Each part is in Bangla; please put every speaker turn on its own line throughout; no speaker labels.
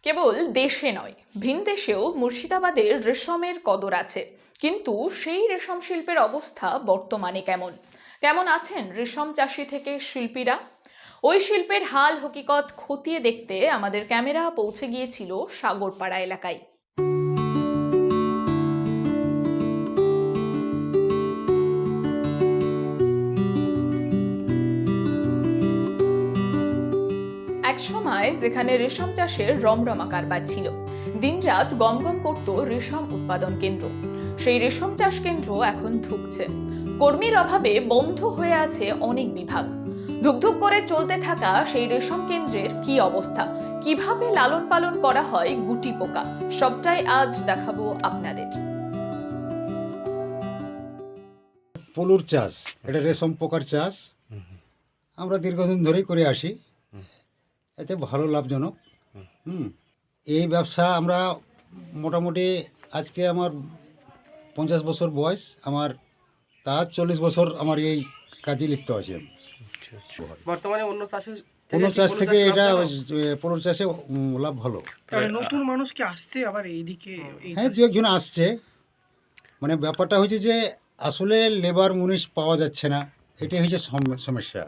কেবল দেশে নয়, ভিনদেশেও মুর্শিদাবাদের রেশমের কদর আছে। কিন্তু সেই রেশম শিল্পের অবস্থা বর্তমানে কেমন কেমন আছেন রেশম চাষি থেকে শিল্পীরা? ওই শিল্পের হাল হকিকত খতিয়ে দেখতে আমাদের ক্যামেরা পৌঁছে গিয়েছিল সাগরপাড়া এলাকায়। একসময় যেখানে রেশম চাষের রমরমা কারবার ছিল, দিনরাত গমগম করত রেশম উৎপাদন কেন্দ্র, সেই রেশম চাষ কেন্দ্র এখন ধুঁকছে। কর্মীর অভাবে বন্ধ হয়ে আছে অনেক বিভাগ। ধুকধুক করে চলতে থাকা সেই রেশম কেন্দ্রের কি অবস্থা, কিভাবে লালন পালন করা হয় গুটি পোকা, সবটাই আজ দেখাবো আপনাদের।
পলুর চাষ, এটা রেশম পোকার চাষ আমরা দীর্ঘদিন ধরেই করে আসি। এতে ভালো লাভজনক। এই ব্যবসা আমরা মোটামুটি আজকে আমার 50 বছর বয়স, আমার তার 40 বছর আমার এই কাজে লিপ্ত আছি আমি।
বর্তমানে অন্য
চাষ থেকে এটা পলুর চাষে লাভ ভালো।
নতুন মানুষ কি আসছে আবার এইদিকে?
হ্যাঁ, দু একজন আসছে। মানে ব্যাপারটা হচ্ছে যে আসলে লেবার মুনিশ পাওয়া যাচ্ছে না, এটাই হচ্ছে সমস্যা।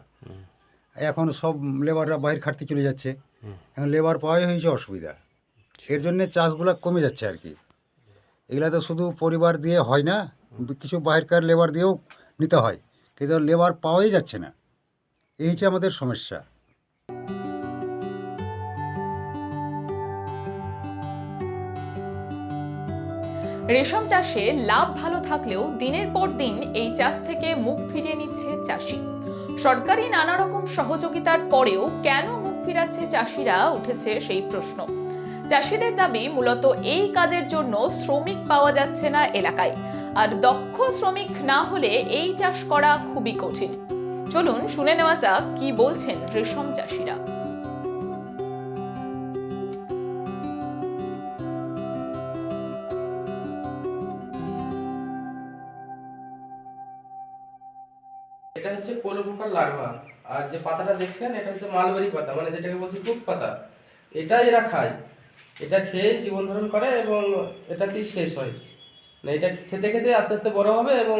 এখন সব লেবাররা বাইরে খাটতে চলে যাচ্ছে, এখন লেবার পাওয়াই হয়েছে অসুবিধা। এর জন্যে চাষগুলো কমে যাচ্ছে আর কি। এগুলা তো শুধু পরিবার দিয়ে হয় না, কিছু বাইরেকার লেবার দিয়েও নিতে হয়, কিন্তু লেবার পাওয়াই যাচ্ছে না। এই হচ্ছে আমাদের সমস্যা।
রেশম চাষে লাভ ভালো থাকলেও দিনের পর দিন এই চাষ থেকে মুখ ফিরিয়ে নিচ্ছে চাষি। সরকারি নানা রকম সহযোগিতার পরেও কেন মুখ ফিরাচ্ছে চাষিরা, উঠেছে সেই প্রশ্ন। চাষিদের দাবি মূলত এই কাজের জন্য শ্রমিক পাওয়া যাচ্ছে না এলাকায়, আর দক্ষ শ্রমিক না হলে এই চাষ করা খুবই কঠিন। চলুন শুনে নেওয়া যাক কি বলছেন রেশম চাষিরা।
এটা হচ্ছে পলু পোকার লার্ভা। আর যে পাতাটা দেখছেন এটা হচ্ছে মালবেরি পাতা, মানে যেটাকে বলছি তুত পাতা। এটা এরা খায়, এটা খেয়ে জীবন ধারণ করে এবং এটাতেই শেষ হয়। মানে এটা খেতে খেতে আস্তে আস্তে বড় হবে এবং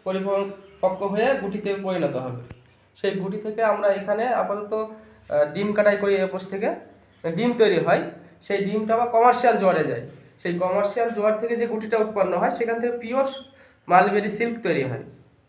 পরিপক্ক হয়ে গুটিতে পরিণত হবে। সেই গুটি থেকে আমরা এখানে আপাতত ডিম কাটাই করি, এরপর থেকে ডিম তৈরি হয়। সেই ডিমটা আবার কমার্শিয়াল জোয়ারে যায়। সেই কমার্শিয়াল জোয়ার থেকে যে গুটিটা উৎপন্ন হয় সেখান থেকে পিওর মালবেরি সিল্ক তৈরি হয়।